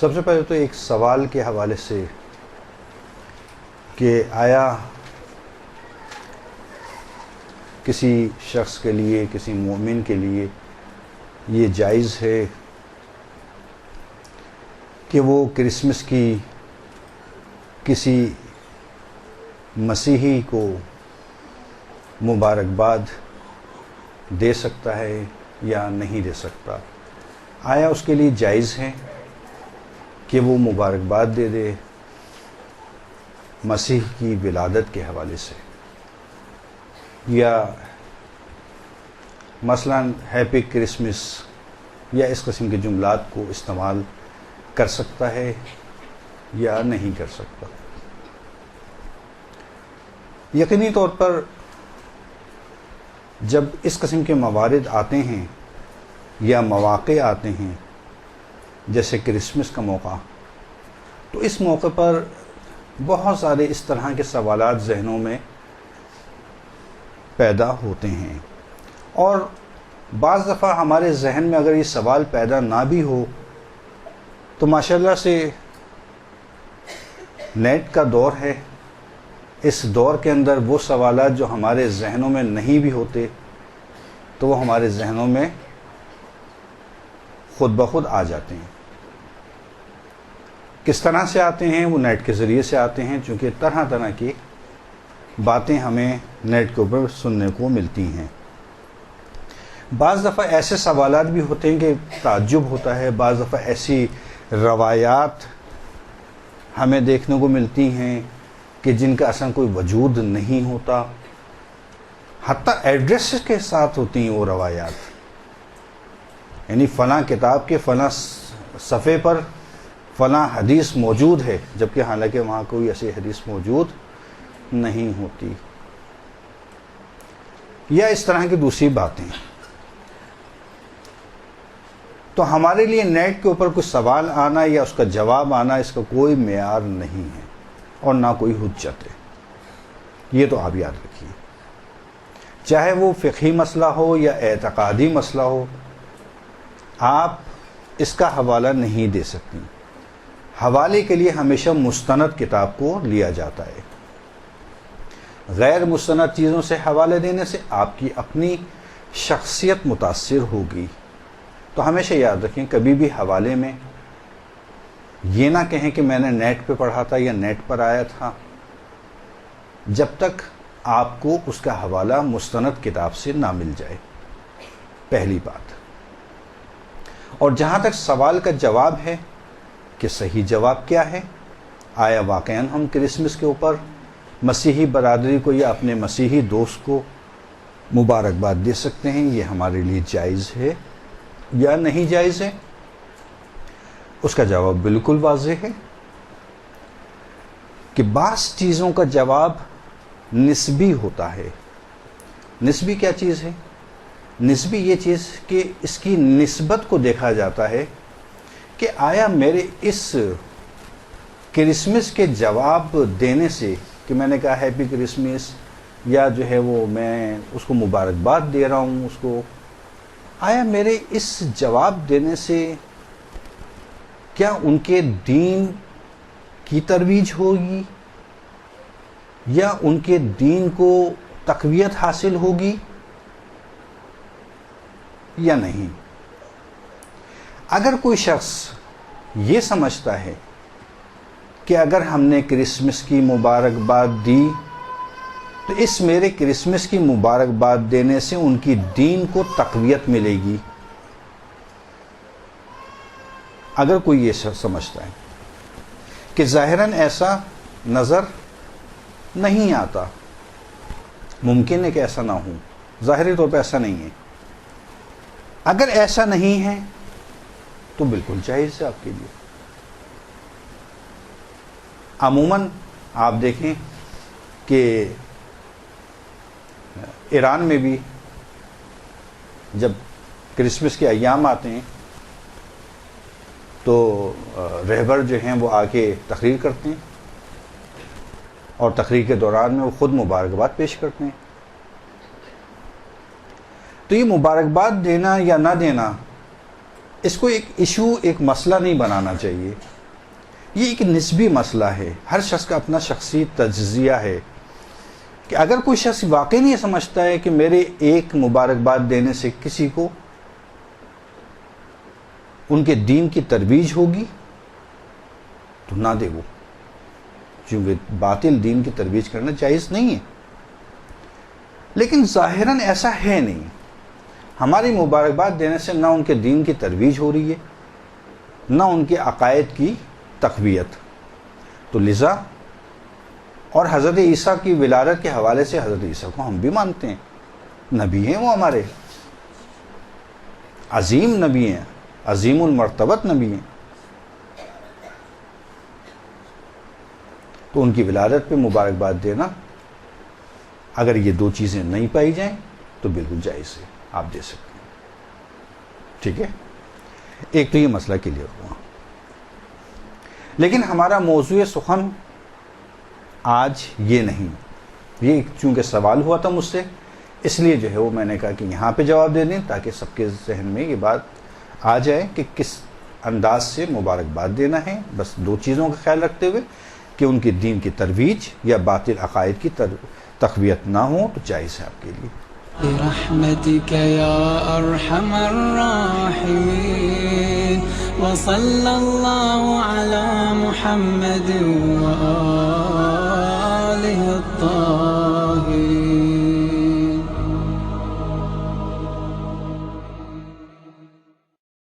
سب سے پہلے تو ایک سوال کے حوالے سے کہ آیا کسی شخص کے لیے، کسی مومن کے لیے یہ جائز ہے کہ وہ کرسمس کی کسی مسیحی کو مبارکباد دے سکتا ہے یا نہیں دے سکتا؟ آیا اس کے لیے جائز ہے کہ وہ مبارکباد دے دے مسیح کی ولادت کے حوالے سے، یا مثلا ہیپی کرسمس یا اس قسم کے جملات کو استعمال کر سکتا ہے یا نہیں کر سکتا؟ یقینی طور پر جب اس قسم کے موارد آتے ہیں یا مواقع آتے ہیں جیسے کرسمس کا موقع، تو اس موقع پر بہت سارے اس طرح کے سوالات ذہنوں میں پیدا ہوتے ہیں، اور بعض دفعہ ہمارے ذہن میں اگر یہ سوال پیدا نہ بھی ہو تو ماشاءاللہ سے نیٹ کا دور ہے، اس دور کے اندر وہ سوالات جو ہمارے ذہنوں میں نہیں بھی ہوتے تو وہ ہمارے ذہنوں میں خود بخود آ جاتے ہیں۔ کس طرح سے آتے ہیں؟ وہ نیٹ کے ذریعے سے آتے ہیں، چونکہ طرح طرح کی باتیں ہمیں نیٹ کے اوپر سننے کو ملتی ہیں۔ بعض دفعہ ایسے سوالات بھی ہوتے ہیں کہ تعجب ہوتا ہے، بعض دفعہ ایسی روایات ہمیں دیکھنے کو ملتی ہیں کہ جن کا اصلا کوئی وجود نہیں ہوتا، حتیٰ ایڈریس کے ساتھ ہوتی ہیں وہ روایات، یعنی فلاں کتاب کے فلاں صفحے پر فلاں حدیث موجود ہے، جبکہ حالانکہ وہاں کوئی ایسی حدیث موجود نہیں ہوتی، یا اس طرح کی دوسری باتیں۔ تو ہمارے لیے نیٹ کے اوپر کوئی سوال آنا یا اس کا جواب آنا، اس کا کوئی معیار نہیں ہے اور نہ کوئی حجت ہے، یہ تو آپ یاد رکھیے۔ چاہے وہ فقہی مسئلہ ہو یا اعتقادی مسئلہ ہو، آپ اس کا حوالہ نہیں دے سکتی۔ حوالے کے لیے ہمیشہ مستند کتاب کو لیا جاتا ہے۔ غیر مستند چیزوں سے حوالے دینے سے آپ کی اپنی شخصیت متاثر ہوگی۔ تو ہمیشہ یاد رکھیں، کبھی بھی حوالے میں یہ نہ کہیں کہ میں نے نیٹ پہ پڑھا تھا یا نیٹ پر آیا تھا، جب تک آپ کو اس کا حوالہ مستند کتاب سے نہ مل جائے، پہلی بات۔ اور جہاں تک سوال کا جواب ہے کہ صحیح جواب کیا ہے، آیا واقعاً ہم کرسمس کے اوپر مسیحی برادری کو یا اپنے مسیحی دوست کو مبارکباد دے سکتے ہیں، یہ ہمارے لیے جائز ہے یا نہیں جائز ہے؟ اس کا جواب بالکل واضح ہے کہ بعض چیزوں کا جواب نسبی ہوتا ہے۔ نسبی کیا چیز ہے؟ نسبی یہ چیز کہ اس کی نسبت کو دیکھا جاتا ہے کہ آیا میرے اس کرسمس کے جواب دینے سے کہ میں نے کہا ہیپی کرسمس، یا جو ہے وہ میں اس کو مبارکباد دے رہا ہوں اس کو، آیا میرے اس جواب دینے سے کیا ان کے دین کی ترویج ہوگی یا ان کے دین کو تقویت حاصل ہوگی یا نہیں؟ اگر کوئی شخص یہ سمجھتا ہے کہ اگر ہم نے کرسمس کی مبارکباد دی تو اس میرے کرسمس کی مبارکباد دینے سے ان کی دین کو تقویت ملے گی، اگر کوئی یہ سمجھتا ہے کہ ظاہراً ایسا نظر نہیں آتا، ممکن ہے کہ ایسا نہ ہو، ظاہری طور پہ ایسا نہیں ہے، اگر ایسا نہیں ہے تو بالکل جائز ہے آپ کے لیے۔ عموماً آپ دیکھیں کہ ایران میں بھی جب کرسمس کے ایام آتے ہیں تو رہبر جو ہیں وہ آ کے تقریر کرتے ہیں، اور تقریر کے دوران میں وہ خود مبارکباد پیش کرتے ہیں۔ تو یہ مبارکباد دینا یا نہ دینا اس کو ایک ایشو، ایک مسئلہ نہیں بنانا چاہیے. یہ ایک نسبی مسئلہ ہے. ہر شخص کا اپنا شخصی تجزیہ ہے کہ اگر کوئی شخص واقعی نہیں سمجھتا ہے کہ میرے ایک مبارکباد دینے سے کسی کو ان کے دین کی ترویج ہوگی تو نہ دے وہ، کیونکہ باطل دین کی ترویج کرنا جائز نہیں ہے. لیکن ظاہراً ایسا ہے نہیں. ہماری مبارکباد دینے سے نہ ان کے دین کی ترویج ہو رہی ہے، نہ ان کے عقائد کی تقویت. تو لذا اور حضرت عیسیٰ کی ولادت کے حوالے سے حضرت عیسیٰ کو ہم بھی مانتے ہیں، نبی ہیں وہ ہمارے، عظیم نبی ہیں، عظیم المرتبت نبی ہیں. تو ان کی ولادت پہ مبارکباد دینا، اگر یہ دو چیزیں نہیں پائی جائیں تو بالکل جائز ہے، آپ دے سکتے ہیں. ٹھیک ہے، ایک تو یہ مسئلہ کلیئر ہوا. لیکن ہمارا موضوع سخن آج یہ نہیں. یہ چونکہ سوال ہوا تھا مجھ سے، اس لیے جو ہے وہ میں نے کہا کہ یہاں پہ جواب دے دیں تاکہ سب کے ذہن میں یہ بات آ جائے کہ کس انداز سے مبارکباد دینا ہے. بس دو چیزوں کا خیال رکھتے ہوئے کہ ان کے دین کی ترویج یا باطل عقائد کی تقویت نہ ہو تو جائز ہے آپ کے لیے. برحمتك يا أرحم الراحمين وصلى الله على محمد وآله الطاهرين.